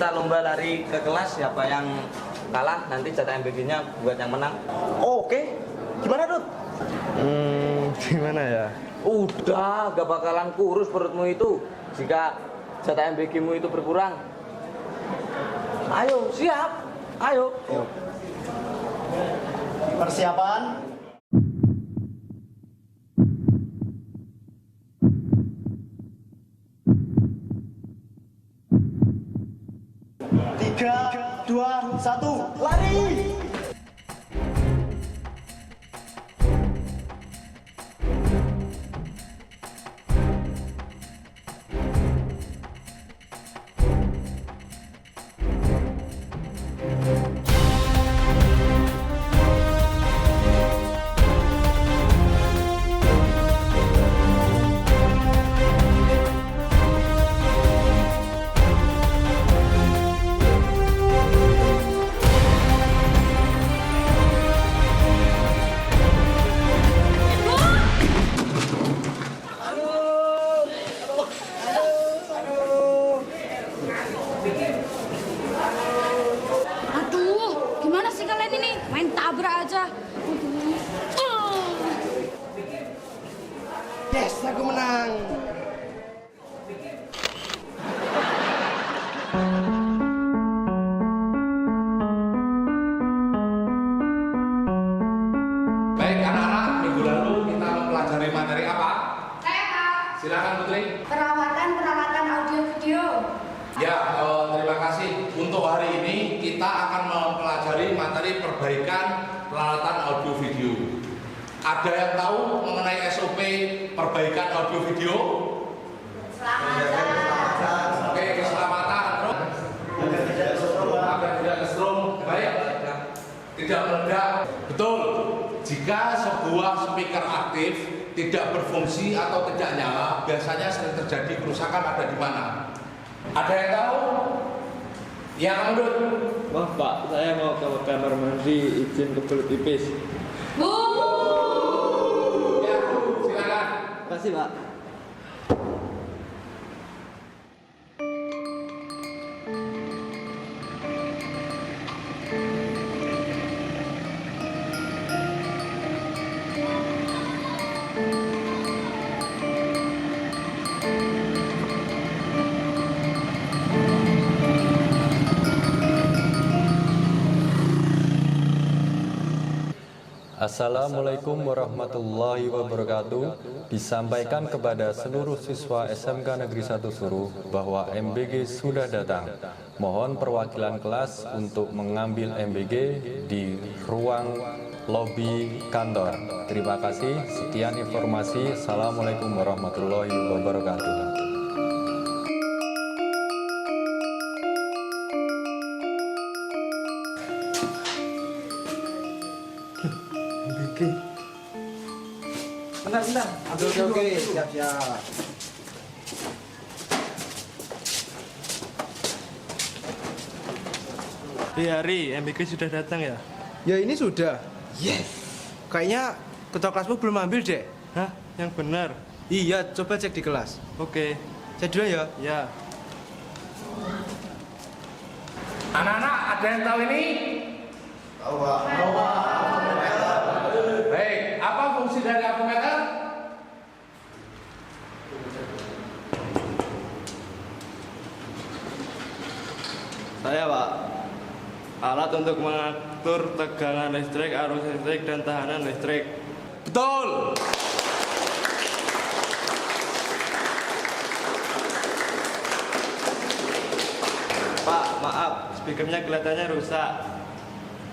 kita lomba lari ke kelas, siapa yang kalah nanti jatah MBG-nya buat yang menang. Oh, oke. Gimana, Dut? Gimana ya? Udah, gak bakalan kurus perutmu itu jika jatah MBG-mu itu berkurang. Ayo, siap. Ayo. Persiapan. Tiga, dua, satu, lari! Aduh, gimana sih kalian ini? Main tabrak aja. Yes, aku menang. Baik anak-anak, minggu lalu kita mempelajari materi apa? Saya Kak, Silakan Putri. perawatan audio video. Ya, terima kasih. Untuk hari ini kita akan mempelajari materi perbaikan peralatan audio video. Ada yang tahu mengenai SOP perbaikan audio video? Oke, keselamatan. Agar tidak kesetrum. Baik. Tidak meledak. Betul. Jika sebuah speaker aktif tidak berfungsi atau tidak nyala, biasanya sering terjadi kerusakan. Ada di mana? Ada yang tahu? Ya, Dut. Wah Pak, saya mau ke kamar mandi, izin kebelet pipis. Bu. Ya, silakan. Terima kasih Pak. Assalamualaikum warahmatullahi wabarakatuh. Disampaikan kepada seluruh siswa SMK Negeri 1 Suruh bahwa MBG sudah datang. Mohon perwakilan kelas untuk mengambil MBG di ruang lobi kantor. Terima kasih. Sekian informasi. Assalamualaikum warahmatullahi wabarakatuh. Bentar. Oke, siap. Hari MBG sudah datang ya? Ya ini sudah. Yes. Kayaknya ketua kelasmu belum ambil deh. Hah? Yang benar? Iya, coba cek di kelas. Oke. Saya dulu ya. Ya. Anak-anak, ada yang tahu ini? Tahu, Pak. Baik, apa fungsi dari avometer? Saya Pak, alat untuk mengatur tegangan listrik, arus listrik, dan tahanan listrik. Betul. Pak, maaf, speakernya kelihatannya rusak.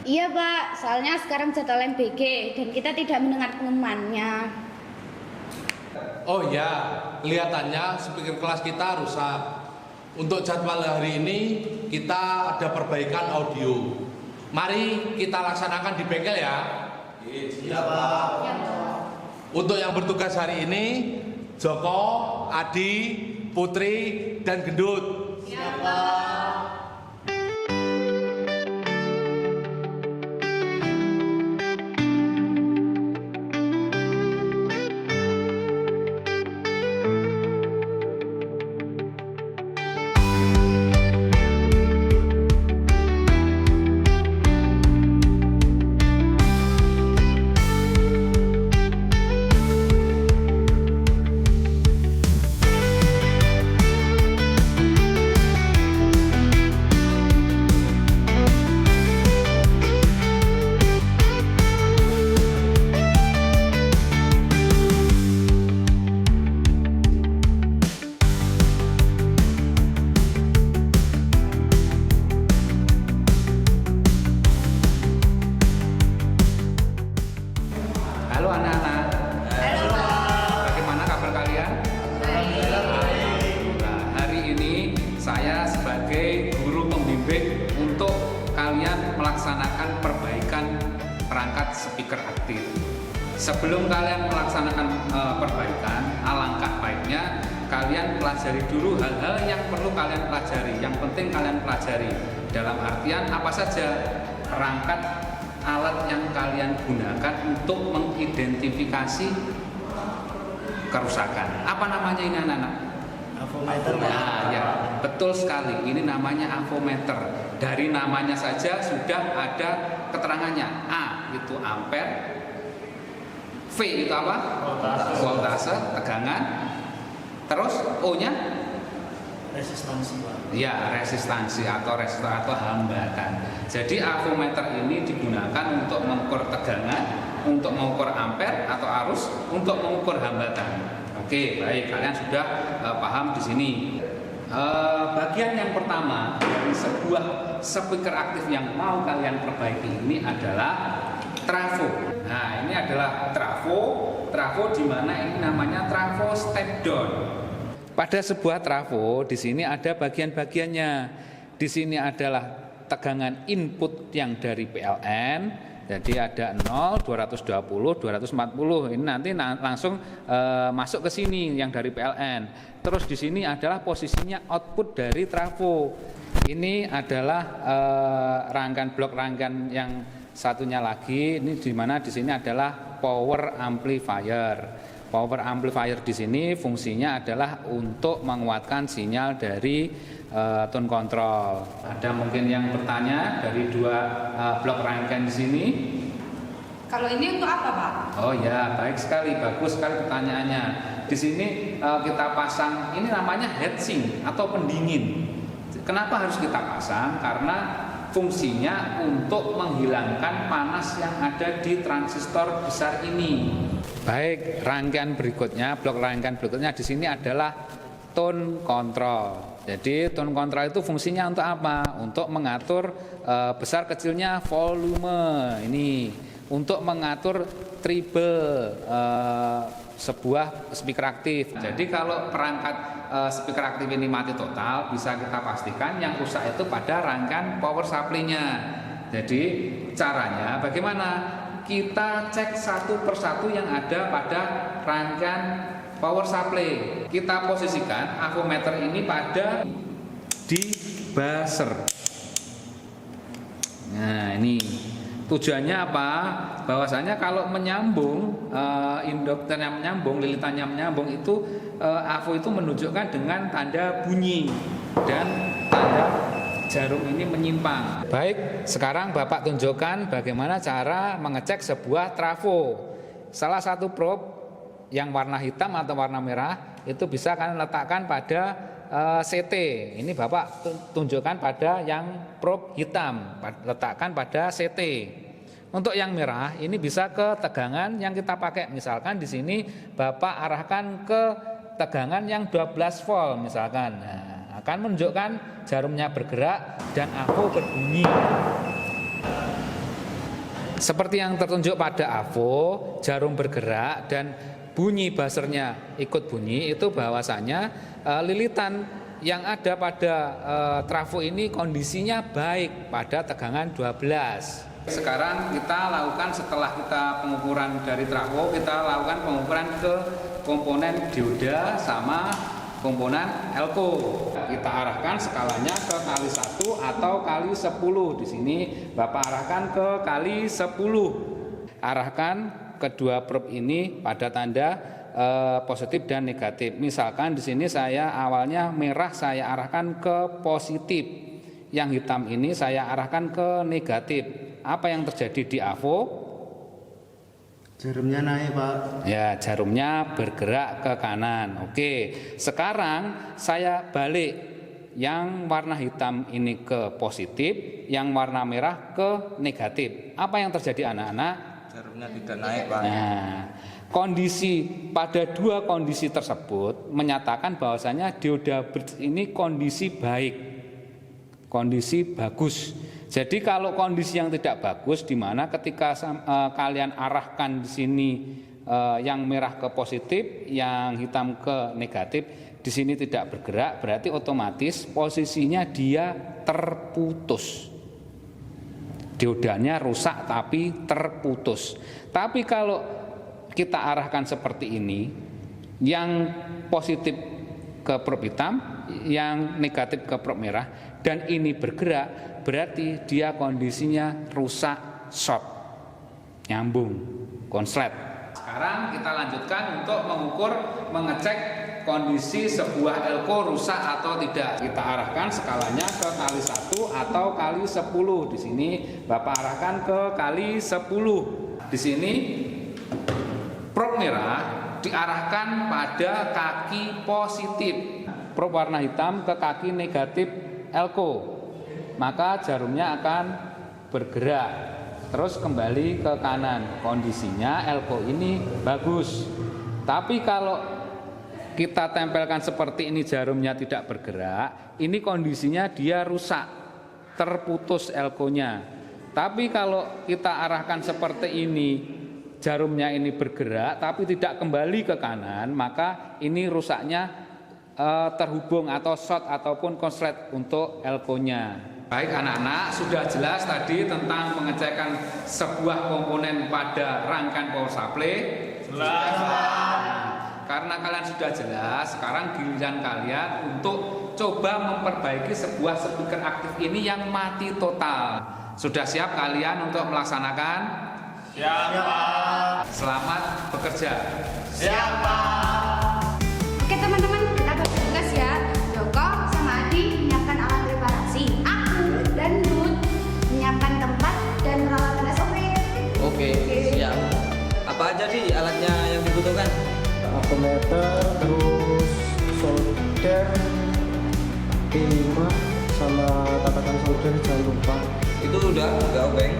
Iya Pak, soalnya sekarang jadwal MBG dan kita tidak mendengar pengumumannya. Oh ya, kelihatannya speaker kelas kita rusak. Untuk jadwal hari ini kita ada perbaikan audio. Mari kita laksanakan di bengkel ya. Iya Pak. Untuk yang bertugas hari ini, Joko, Adi, Putri, dan Gendut. Siapa? perangkat speaker aktif. Sebelum kalian melaksanakan perbaikan, alangkah baiknya kalian pelajari dulu hal-hal yang perlu kalian pelajari, yang penting kalian pelajari. Dalam artian apa saja perangkat alat yang kalian gunakan untuk mengidentifikasi kerusakan. Apa namanya ini anak-anak? Avometer. Nah, ya, betul sekali. Ini namanya avometer. Dari namanya saja sudah ada keterangannya. A itu ampere, V itu apa? Voltase, tegangan. Terus O-nya? Resistansi, Pak. Ya, resistansi atau hambatan. Jadi avometer ini digunakan untuk mengukur tegangan, untuk mengukur ampere atau arus, untuk mengukur hambatan. Oke, baik, kalian sudah paham di sini. Bagian yang pertama dari sebuah speaker aktif yang mau kalian perbaiki ini adalah trafo. Nah, ini adalah trafo di mana ini namanya trafo step down. Pada sebuah trafo di sini ada bagian-bagiannya. Di sini adalah tegangan input yang dari PLN. Jadi ada 0, 220, 240. Ini nanti langsung masuk ke sini yang dari PLN. Terus di sini adalah posisinya output dari trafo. Ini adalah rangkaian blok rangkaian yang satunya lagi. Ini di mana di sini adalah power amplifier. Power amplifier di sini fungsinya adalah untuk menguatkan sinyal dari tone control. Ada mungkin yang bertanya dari dua blok rangkaian di sini. Kalau ini untuk apa, Pak? Oh ya, baik sekali, bagus sekali pertanyaannya. Di sini kita pasang, ini namanya heatsink atau pendingin. Kenapa harus kita pasang? Karena fungsinya untuk menghilangkan panas yang ada di transistor besar ini. Baik, rangkaian berikutnya, blok rangkaian berikutnya di sini adalah tone control. Jadi tone control itu fungsinya untuk apa? Untuk mengatur besar kecilnya volume. Ini untuk mengatur treble sebuah speaker aktif. Jadi kalau perangkat speaker aktif ini mati total, bisa kita pastikan yang rusak itu pada rangkaian power supply-nya. Jadi caranya bagaimana? Kita cek satu persatu yang ada pada rangkaian power supply. Kita posisikan avometer ini pada di buzzer. Nah, ini tujuannya apa? Bahwasanya kalau menyambung, induktornya menyambung, lilitannya menyambung itu avo itu menunjukkan dengan tanda bunyi dan tanda jarum ini menyimpang. Baik, sekarang Bapak tunjukkan bagaimana cara mengecek sebuah trafo. Salah satu probe yang warna hitam atau warna merah itu bisa kalian letakkan pada CT. Ini Bapak tunjukkan pada yang probe hitam, letakkan pada CT. Untuk yang merah ini bisa ke tegangan yang kita pakai. Misalkan di sini Bapak arahkan ke tegangan yang 12 volt misalkan. Nah, akan menunjukkan jarumnya bergerak dan avo berbunyi. Seperti yang tertunjuk pada avo, jarum bergerak dan bunyi buzzernya ikut bunyi, itu bahwasanya lilitan yang ada pada trafo ini kondisinya baik pada tegangan 12. Sekarang kita lakukan, setelah kita pengukuran dari trafo, kita lakukan pengukuran ke komponen dioda sama komponen elko. Kita arahkan skalanya ke kali 1 atau kali 10. Di sini Bapak arahkan ke kali 10. Arahkan kedua probe ini pada tanda positif dan negatif. Misalkan di sini saya awalnya merah, saya arahkan ke positif. Yang hitam ini saya arahkan ke negatif. Apa yang terjadi di avo? Jarumnya naik, Pak. Ya, jarumnya bergerak ke kanan. Oke, sekarang saya balik. Yang warna hitam ini ke positif, yang warna merah ke negatif. Apa yang terjadi anak-anak? Jarumnya tidak naik, Pak. Nah, pada dua kondisi tersebut menyatakan bahwasanya dioda bridge ini kondisi baik, kondisi bagus. Jadi kalau kondisi yang tidak bagus, di mana ketika kalian arahkan di sini yang merah ke positif, yang hitam ke negatif, di sini tidak bergerak, berarti otomatis posisinya dia terputus. Diodanya rusak tapi terputus. Tapi kalau kita arahkan seperti ini, yang positif ke probe hitam, yang negatif ke probe merah, dan ini bergerak, berarti dia kondisinya rusak short, nyambung, konslet. Sekarang kita lanjutkan untuk mengecek kondisi sebuah elko rusak atau tidak. Kita arahkan skalanya ke kali 1 atau kali 10. Di sini Bapak arahkan ke kali 10. Di sini probe merah diarahkan pada kaki positif, probe warna hitam ke kaki negatif elko. Maka jarumnya akan bergerak terus kembali ke kanan. Kondisinya elko ini bagus. Tapi kalau kita tempelkan seperti ini, jarumnya tidak bergerak, ini kondisinya dia rusak, terputus elkonya. Tapi kalau kita arahkan seperti ini, jarumnya ini bergerak tapi tidak kembali ke kanan, maka ini rusaknya terhubung atau short ataupun konslet untuk elkonya. Baik anak-anak, sudah jelas tadi tentang pengecekan sebuah komponen pada rangkaian power supply? Jelas. Karena kalian sudah jelas, sekarang giliran kalian untuk coba memperbaiki sebuah speaker aktif ini yang mati total. Sudah siap kalian untuk melaksanakan? Siap, Pak. Selamat bekerja. Siap, Pak. Oke teman-teman, kita bertugas ya. Joko sama Adi menyiapkan alat reparasi. Aku dan Dut menyiapkan tempat dan peralatan SOP. Oke, siap. Apa aja sih alatnya yang dibutuhkan? Avometer, terus solder, P5 sama tatakan solder jangan lupa. Itu udah obeng.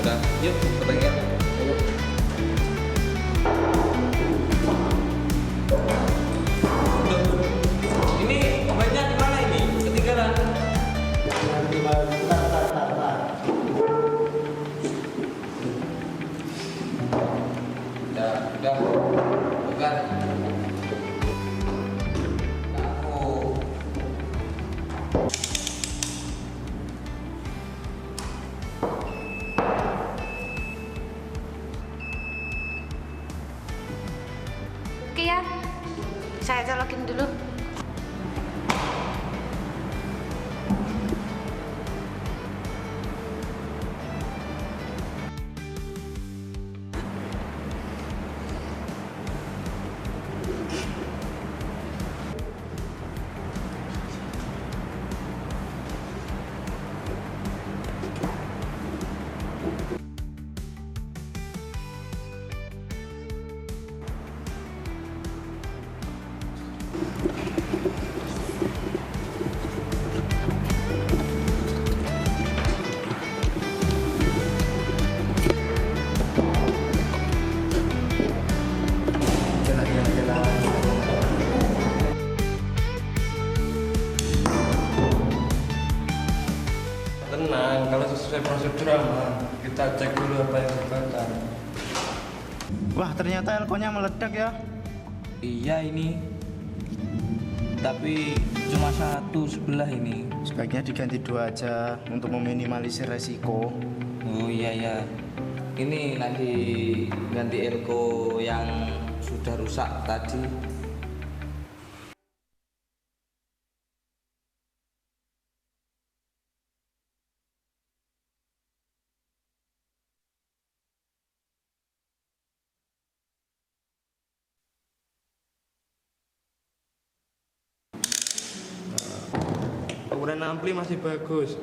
Udah, yuk ke bengkel. Ayo. Ini obengnya di mana ini? Ketinggalan. Udah. Bukan. Oke ya, saya colokin dulu. Tenang, kalau sesuai prosedur aman. Kita cek dulu apa yang terbakar. Wah, ternyata elkonya meledak ya. Iya ini. Tapi cuma satu sebelah ini. Sebaiknya diganti 2 aja untuk meminimalisir resiko. Oh iya ya. Ini nanti ganti elko yang sudah rusak tadi. Ukuran ampli masih bagus.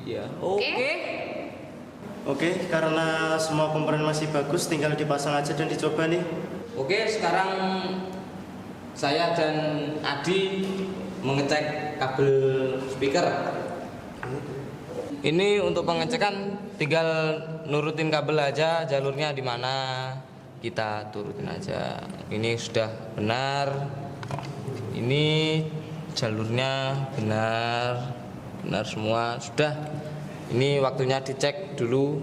Iya. Oke. Oke, karena semua komponen masih bagus, tinggal dipasang aja dan dicoba nih. Oke, sekarang saya dan Adi mengecek kabel speaker. Ini untuk pengecekan tinggal nurutin kabel aja, jalurnya di mana kita turutin aja. Ini sudah benar. Ini jalurnya benar semua sudah. Ini waktunya dicek dulu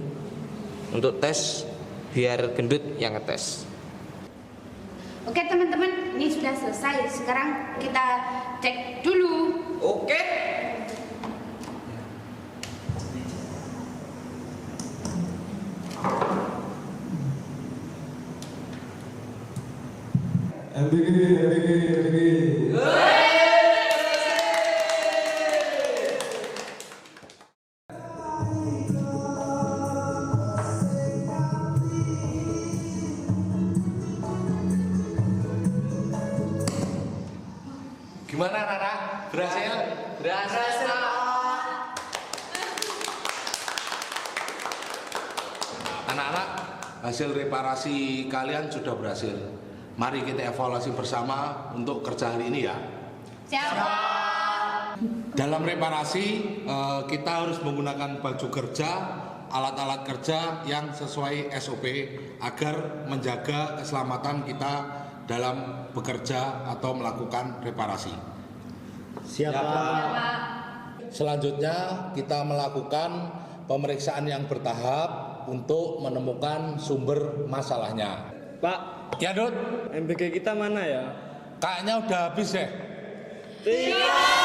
untuk tes biar gendut yang ngetes. Oke teman-teman, ini sudah selesai. Sekarang kita cek dulu. Oke. Gimana Rara? Berhasil? Berhasil. Anak-anak, hasil reparasi kalian sudah berhasil. Mari kita evaluasi bersama untuk kerja hari ini ya. Siapa? Dalam reparasi kita harus menggunakan baju kerja, alat-alat kerja yang sesuai SOP agar menjaga keselamatan kita dalam bekerja atau melakukan reparasi. Siapa? Selanjutnya kita melakukan pemeriksaan yang bertahap untuk menemukan sumber masalahnya. Pak, Ya Dut, MBG kita mana ya? kayaknya udah habis ya. 3